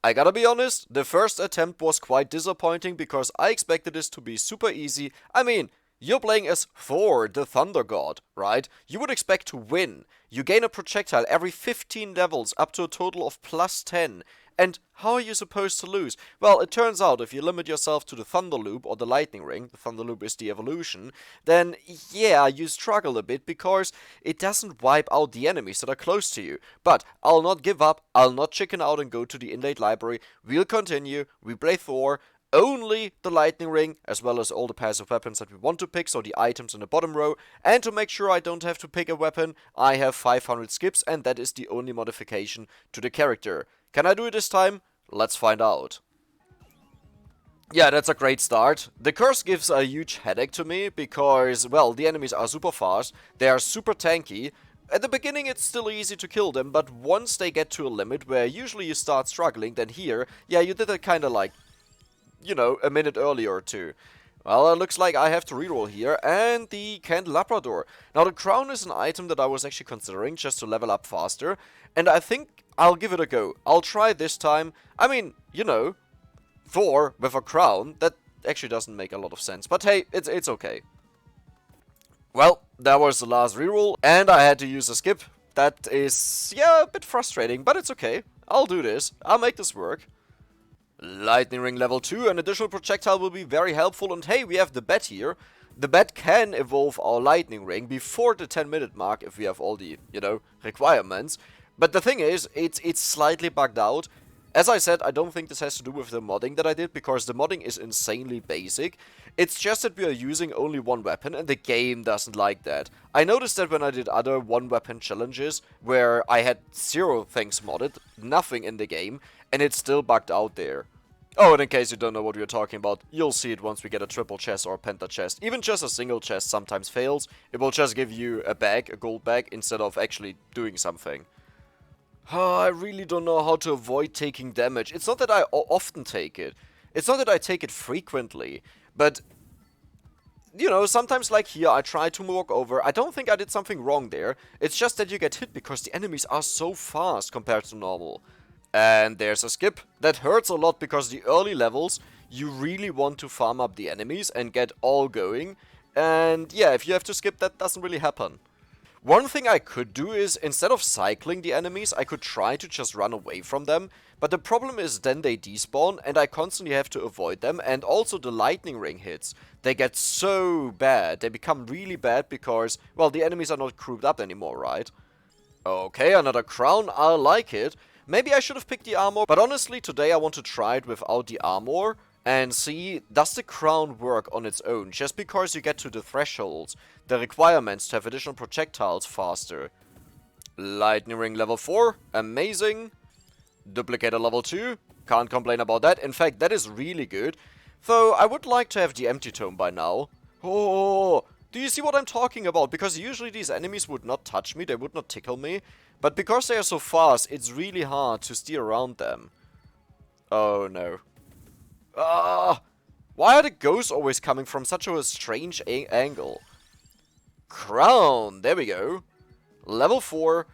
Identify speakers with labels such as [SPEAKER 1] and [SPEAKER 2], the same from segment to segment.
[SPEAKER 1] I gotta be honest, the first attempt was quite disappointing because I expected this to be super easy. I mean, you're playing as Thor, the Thunder God, right? You would expect to win. You gain a projectile every 15 levels up to a total of plus 10. And how are you supposed to lose? Well, it turns out if you limit yourself to the Thunder Loop or the Lightning Ring, the Thunder Loop is the evolution, then yeah, you struggle a bit because it doesn't wipe out the enemies that are close to you. But I'll not give up, I'll not chicken out and go to the inlaid library. We'll continue, we play Thor, only the lightning ring, as well as all the passive weapons that we want to pick, so the items in the bottom row. And to make sure I don't have to pick a weapon, I have 500 skips, and that is the only modification to the character. Can I do it this time? Let's find out. Yeah, that's a great start. The curse gives a huge headache to me because, well, the enemies are super fast, they are super tanky. At the beginning it's still easy to kill them, but once they get to a limit where usually you start struggling, then here, yeah, you did it kinda like, you know, a minute earlier or two. Well, it looks like I have to reroll here, and the Candelabrador. Now, the crown is an item that I was actually considering just to level up faster, and I think I'll give it a go. I'll try this time. I mean, you know, Thor with a crown, that actually doesn't make a lot of sense, but hey, it's okay. Well, that was the last reroll, and I had to use a skip. That is, yeah, a bit frustrating, but it's okay. I'll do this. I'll make this work. Lightning Ring level 2, an additional projectile will be very helpful, and hey, we have the bat here. The bat can evolve our Lightning Ring before the 10-minute mark if we have all the, you know, requirements. But the thing is, it's slightly bugged out. As I said, I don't think this has to do with the modding that I did, because the modding is insanely basic. It's just that we are using only one weapon, and the game doesn't like that. I noticed that when I did other one-weapon challenges, where I had 0 things modded, nothing in the game, and it's still bugged out there. Oh, and in case you don't know what we're talking about, you'll see it once we get a triple chest or a penta chest. Even just a single chest sometimes fails. It will just give you a bag, a gold bag, instead of actually doing something. I really don't know how to avoid taking damage. It's not that I often take it. It's not that I take it frequently. But, you know, sometimes like here I try to walk over. I don't think I did something wrong there. It's just that you get hit because the enemies are so fast compared to normal. And there's a skip. That hurts a lot because the early levels, you really want to farm up the enemies and get all going. And yeah, if you have to skip, that doesn't really happen. One thing I could do is, instead of cycling the enemies, I could try to just run away from them. But the problem is then they despawn and I constantly have to avoid them. And also the lightning ring hits. They get so bad. They become really bad because, well, the enemies are not grouped up anymore, right? Okay, another crown. I like it. Maybe I should have picked the armor, but honestly today I want to try it without the armor and see, does the crown work on its own? Just because you get to the thresholds, the requirements to have additional projectiles faster. Lightning Ring level 4, amazing. Duplicator level 2, can't complain about that. In fact, that is really good. Though I would like to have the empty tome by now. Oh, do you see what I'm talking about? Because usually these enemies would not touch me, they would not tickle me. But because they are so fast, it's really hard to steer around them. Oh no. Ah! Why are the ghosts always coming from such a strange angle? Crown! There we go. Level 4.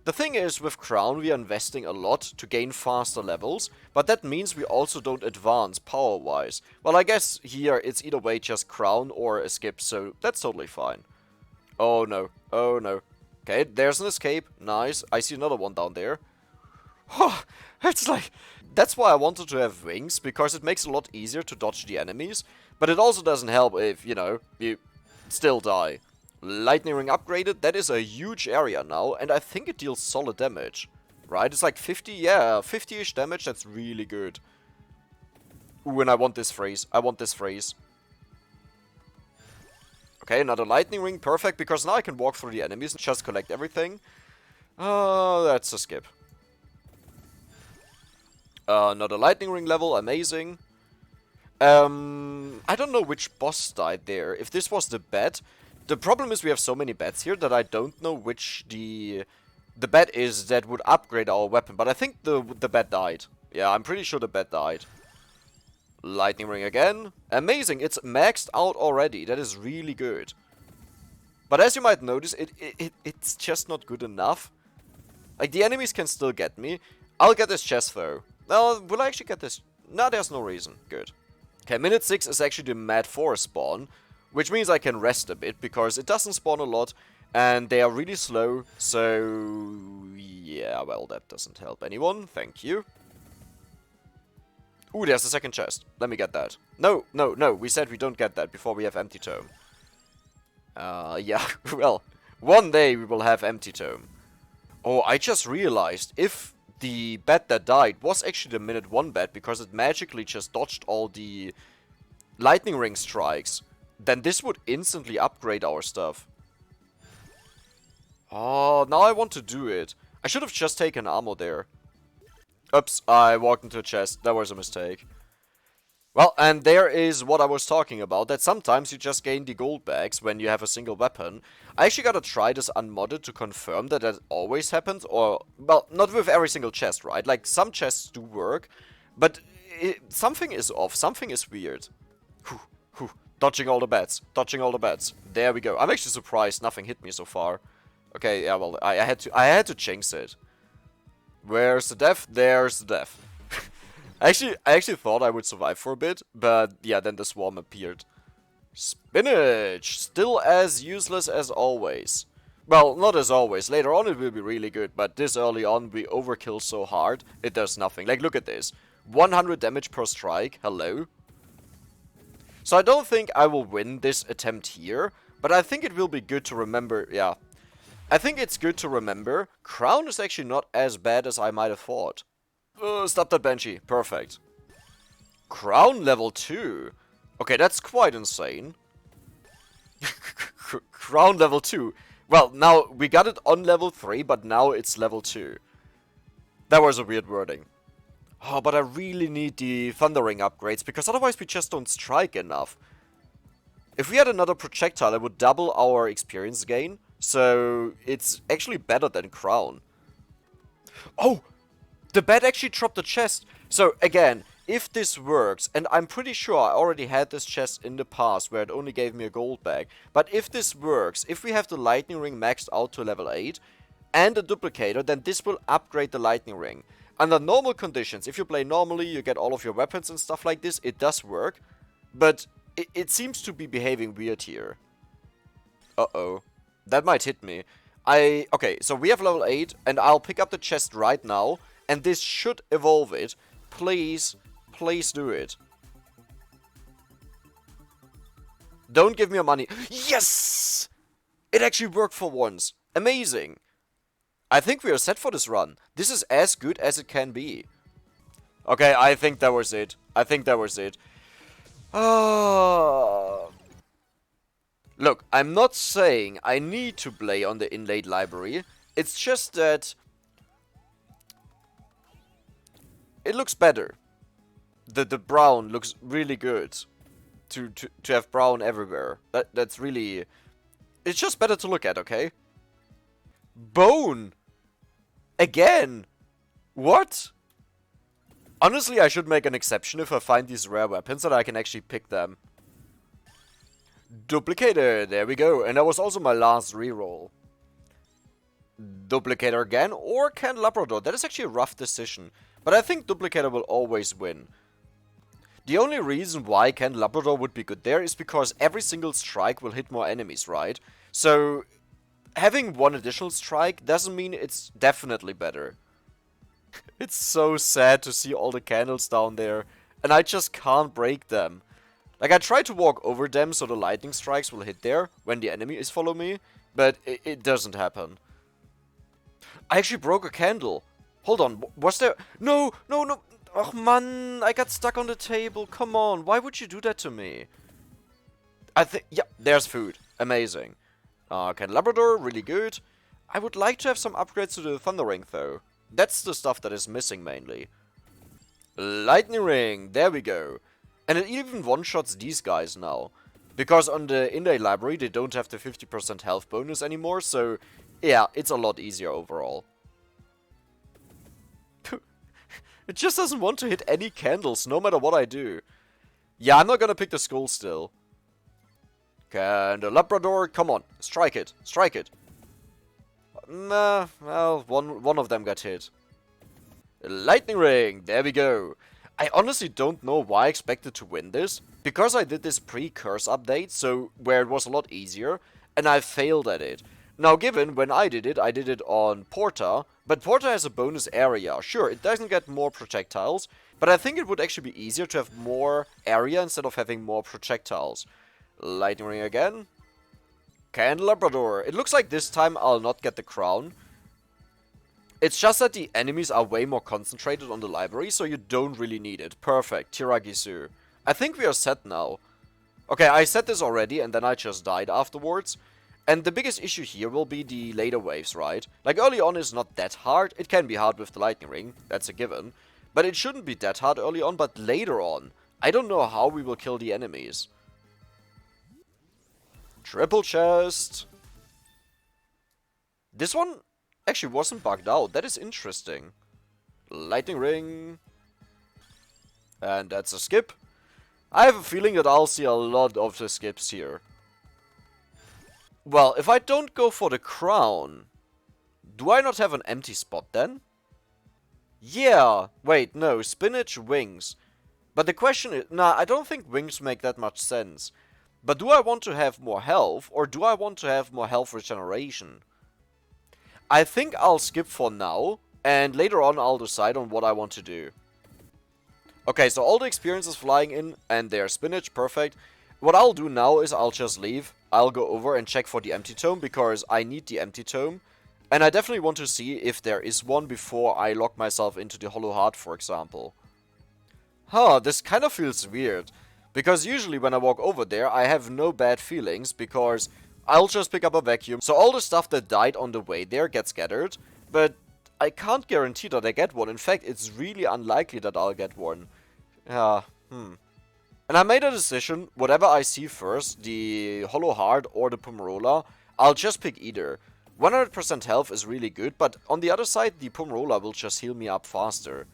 [SPEAKER 1] The thing is, with Crown we are investing a lot to gain faster levels, but that means we also don't advance power-wise. Well, I guess here it's either way just Crown or a skip, so that's totally fine. Oh no, oh no. Okay, there's an escape. Nice. I see another one down there. Oh, it's like... That's why I wanted to have wings, because it makes it a lot easier to dodge the enemies. But it also doesn't help if, you know, you still die. Lightning Ring upgraded. That is a huge area now, and I think it deals solid damage. Right? It's like 50, yeah, 50-ish damage. That's really good. Ooh, and I want this phrase. I want this phrase. Okay, another lightning ring, perfect, because now I can walk through the enemies and just collect everything. Oh, that's a skip. Another lightning ring level, amazing. I don't know which boss died there. If this was the bat, the problem is we have so many bats here that I don't know which the bat is that would upgrade our weapon. But I think the bat died. Yeah, I'm pretty sure the bat died. Lightning ring again. Amazing, it's maxed out already. That is really good. But as you might notice, it's just not good enough. Like, the enemies can still get me. I'll get this chest though. Well, will I actually get this? No, there's no reason. Good. Okay, minute 6 is actually the Mad 4 spawn, which means I can rest a bit, because it doesn't spawn a lot, and they are really slow, so... yeah, well, that doesn't help anyone. Thank you. Ooh, there's the second chest. Let me get that. No, no, no, we said we don't get that before we have Empty Tome. Yeah, well, one day we will have Empty Tome. Oh, I just realized, if the bat that died was actually the minute 1 bat, because it magically just dodged all the lightning ring strikes, then this would instantly upgrade our stuff. Oh, now I want to do it. I should have just taken ammo there. Oops, I walked into a chest. That was a mistake. Well, and there is what I was talking about, that sometimes you just gain the gold bags when you have a single weapon. I actually gotta try this unmodded to confirm that that always happens, or, well, not with every single chest, right? Like, some chests do work, but something is off, something is weird. Whew, whew. Dodging all the bats, dodging all the bats. There we go. I'm actually surprised nothing hit me so far. Okay, yeah, well, I had to jinx it. Where's the death? There's the death. I actually thought I would survive for a bit, but yeah, then the swarm appeared. Spinach! Still as useless as always. Well, not as always. Later on it will be really good, but this early on we overkill so hard, it does nothing. Like, look at this. 100 damage per strike. Hello? So I don't think I will win this attempt here, but I think it will be good to remember, yeah. I think it's good to remember, Crown is actually not as bad as I might have thought. Stop that Banshee. Perfect. Crown level 2. Okay, that's quite insane. Crown level 2. Well, now, we got it on level 3, but now it's level 2. That was a weird wording. Oh, but I really need the Thundering upgrades, because otherwise we just don't strike enough. If we had another projectile, it would double our experience gain, so it's actually better than Crown. Oh! The bat actually dropped the chest. So, again, if this works, and I'm pretty sure I already had this chest in the past where it only gave me a gold bag, but if this works, if we have the lightning ring maxed out to level 8, and a duplicator, then this will upgrade the lightning ring. Under normal conditions, if you play normally, you get all of your weapons and stuff like this, it does work, but it seems to be behaving weird here. Uh-oh. That might hit me. Okay, so we have level 8, and I'll pick up the chest right now. And this should evolve it. Please, please do it. Don't give me your money. Yes! It actually worked for once. Amazing. I think we are set for this run. This is as good as it can be. Okay, I think that was it. I think that was it. Look, I'm not saying I need to play on the inlaid library. It's just that it looks better. The brown looks really good. To have brown everywhere. That's really... It's just better to look at, okay? Bone! Again! What? Honestly, I should make an exception if I find these rare weapons that I can actually pick them. Duplicator, there we go. And that was also my last reroll. Duplicator again, or Candelabrador. That is actually a rough decision. But I think Duplicator will always win. The only reason why Candelabrador would be good there is because every single strike will hit more enemies, right? So, having one additional strike doesn't mean it's definitely better. It's so sad to see all the candles down there, and I just can't break them. Like, I try to walk over them so the lightning strikes will hit there when the enemy is follow me, but it doesn't happen. I actually broke a candle. Hold on, was there... No, no, no. Oh man, I got stuck on the table. Come on, why would you do that to me? I think... Yeah, there's food. Amazing. Candelabrador, really good. I would like to have some upgrades to the Thunder Ring, though. That's the stuff that is missing, mainly. Lightning Ring, there we go. And it even one-shots these guys now. Because on the Inlay Library, they don't have the 50% health bonus anymore, so... Yeah, it's a lot easier overall. It just doesn't want to hit any candles, no matter what I do. Yeah, I'm not gonna pick the skull still. Candelabrador, come on, strike it, strike it. Nah, well, one of them got hit. Lightning Ring, there we go. I honestly don't know why I expected to win this, because I did this pre-curse update, so where it was a lot easier, and I failed at it. Now given, when I did it on Porta, but Porta has a bonus area. Sure, it doesn't get more projectiles, but I think it would actually be easier to have more area instead of having more projectiles. Lightning Ring again. Candelabrador. It looks like this time I'll not get the crown. It's just that the enemies are way more concentrated on the library, so you don't really need it. Perfect. Tiragisu. I think we are set now. Okay, I said this already, and then I just died afterwards. And the biggest issue here will be the later waves, right? Like, early on is not that hard. It can be hard with the Lightning Ring. That's a given. But it shouldn't be that hard early on, but later on, I don't know how we will kill the enemies. Triple chest. This one actually wasn't bugged out. That is interesting. Lightning Ring. And that's a skip. I have a feeling that I'll see a lot of the skips here. Well, if I don't go for the crown, do I not have an empty spot then? Yeah. Wait, no. Spinach, wings. But the question is... Nah, I don't think wings make that much sense. But do I want to have more health, or do I want to have more health regeneration? I think I'll skip for now, and later on I'll decide on what I want to do. Okay, so all the experience is flying in, and there's spinach, perfect. What I'll do now is I'll just leave. I'll go over and check for the empty tome, because I need the empty tome. And I definitely want to see if there is one before I lock myself into the hollow heart, for example. Huh, this kind of feels weird. Because usually when I walk over there, I have no bad feelings, because I'll just pick up a vacuum. So all the stuff that died on the way there gets scattered, but I can't guarantee that I get one. In fact, it's really unlikely that I'll get one. And I made a decision, whatever I see first, the Hollow Heart or the Pomerola, I'll just pick either. 100% health is really good, but on the other side, the Pomerola will just heal me up faster.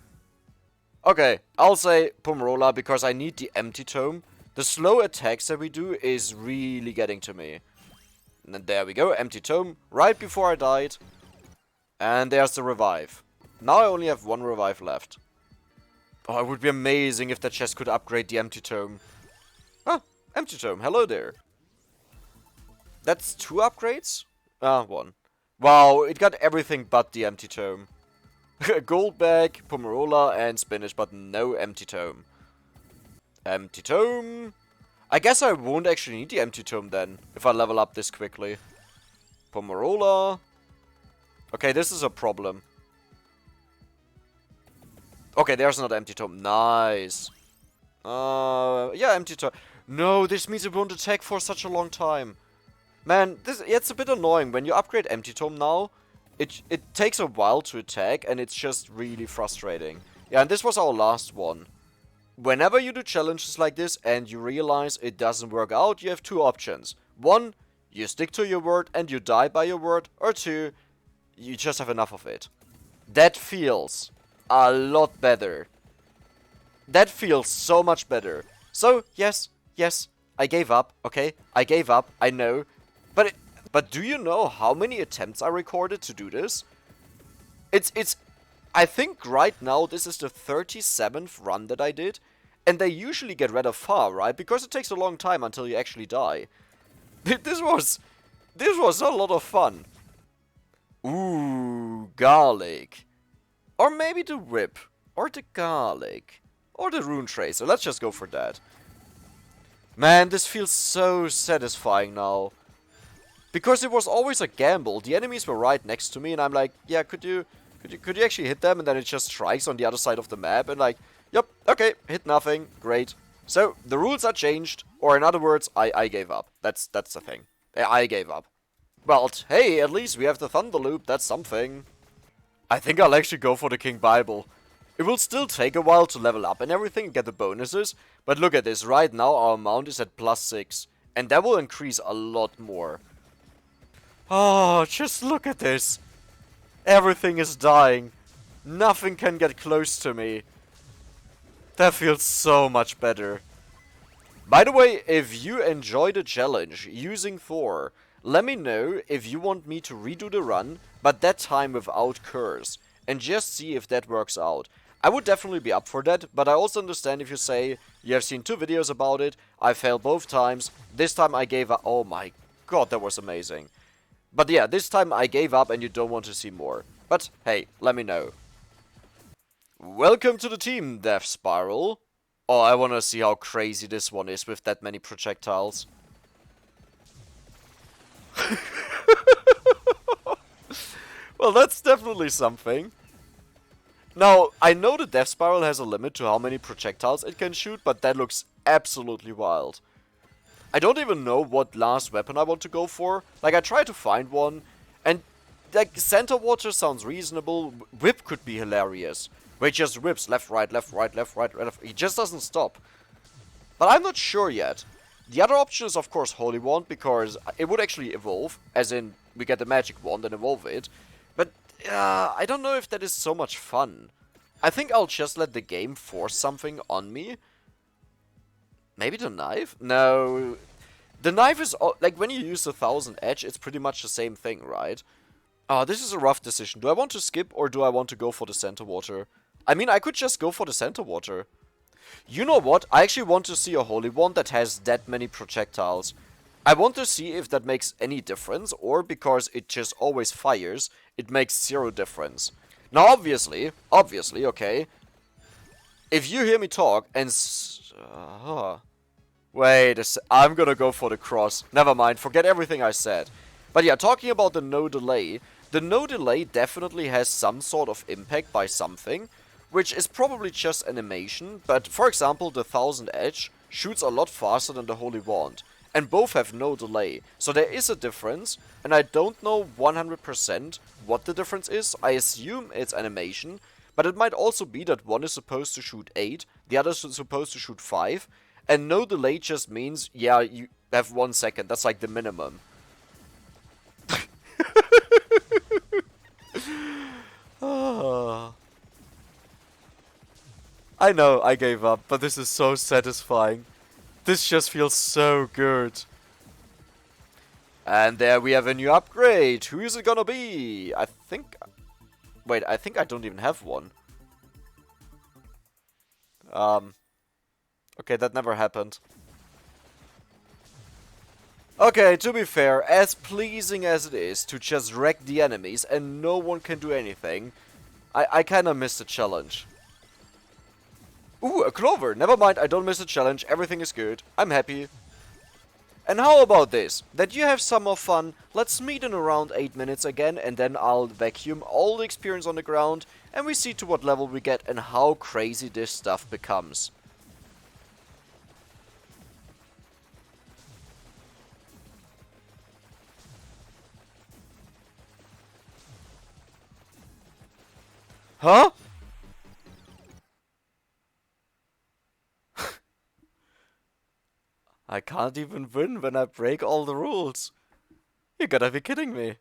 [SPEAKER 1] Okay, I'll say Pomerola because I need the empty tome. The slow attacks that we do is really getting to me. And then there we go, empty tome, right before I died. And there's the revive. Now I only have one revive left. Oh, it would be amazing if that chest could upgrade the empty tome. Ah, empty tome, hello there. That's 2 upgrades? Ah, 1. Wow, it got everything but the empty tome. Gold bag, Pomerola, and spinach, but no empty tome. Empty tome. I guess I won't actually need the empty tome then, if I level up this quickly. Pomerola. Okay, this is a problem. Okay, there's another empty tome. Nice. Yeah, empty tome. No, this means it won't attack for such a long time. Man, it's a bit annoying. When you upgrade empty tome now, it takes a while to attack, and it's just really frustrating. Yeah, and this was our last one. Whenever you do challenges like this and you realize it doesn't work out, you have 2 options. 1, you stick to your word and you die by your word, or 2, you just have enough of it. That feels a lot better. That feels so much better. So, yes, I gave up, okay? I gave up, I know. But do you know how many attempts I recorded to do this? I think right now this is the 37th run that I did. And they usually get rather far, right? Because it takes a long time until you actually die. This was a lot of fun. Ooh, garlic. Or maybe the whip. Or the garlic. Or the rune tracer. Let's just go for that. Man, this feels so satisfying now. Because it was always a gamble. The enemies were right next to me and I'm like, yeah, could you actually hit them? And then it just strikes on the other side of the map and like, yep, okay, hit nothing, great. So, the rules are changed, or in other words, I gave up. That's the thing. I gave up. Well, hey, at least we have the Thunder Loop, that's something. I think I'll actually go for the King Bible. It will still take a while to level up and everything, get the bonuses, but look at this, right now our mount is at +6, and that will increase a lot more. Oh, just look at this. Everything is dying. Nothing can get close to me. That feels so much better. By the way, if you enjoyed the challenge using Thor, let me know if you want me to redo the run, but that time without curse. and just see if that works out. I would definitely be up for that, but I also understand if you say, you have seen 2 videos about it, I failed both times, this time I gave up. Oh my god, that was amazing. But yeah, this time I gave up and you don't want to see more. But hey, let me know. Welcome to the team, Death Spiral. Oh, I wanna see how crazy this one is with that many projectiles. Well, that's definitely something. Now, I know the Death Spiral has a limit to how many projectiles it can shoot, but that looks absolutely wild. I don't even know what last weapon I want to go for. Like, I tried to find one, and like, Center Water sounds reasonable. Whip could be hilarious, where he just whips left, right, left, right, left, right, left. He just doesn't stop. But I'm not sure yet. The other option is, of course, Holy Wand, because it would actually evolve, as in, we get the Magic Wand and evolve it. But, I don't know if that is so much fun. I think I'll just let the game force something on me. Maybe the knife? No. The knife is, like, when you use the 1000 Edge, it's pretty much the same thing, right? This is a rough decision. Do I want to skip, or do I want to go for the Center Water? I mean, I could just go for the Center Water. You know what? I actually want to see a Holy Wand that has that many projectiles. I want to see if that makes any difference, or because it just always fires, it makes 0 difference. Now, obviously, okay, if you hear me talk and wait a sec, I'm gonna go for the cross. Never mind, forget everything I said. But yeah, talking about the no delay definitely has some sort of impact by something, which is probably just animation, but for example, the 1000 Edge shoots a lot faster than the Holy Wand, and both have no delay, so there is a difference, and I don't know 100% what the difference is. I assume it's animation, but it might also be that one is supposed to shoot 8, the other is supposed to shoot 5, and no delay just means, yeah, you have 1 second, that's like the minimum. I know, I gave up, but this is so satisfying. This just feels so good. And there we have a new upgrade. Who is it gonna be? I think... Wait, I think I don't even have one. Okay, that never happened. Okay, to be fair, as pleasing as it is to just wreck the enemies and no one can do anything, I kinda missed the challenge. Ooh, a clover! Never mind, I don't miss the challenge, everything is good. I'm happy. And how about this? That you have some more fun, let's meet in around 8 minutes again, and then I'll vacuum all the experience on the ground, and we see to what level we get and how crazy this stuff becomes. Huh? I can't even win when I break all the rules. You gotta be kidding me.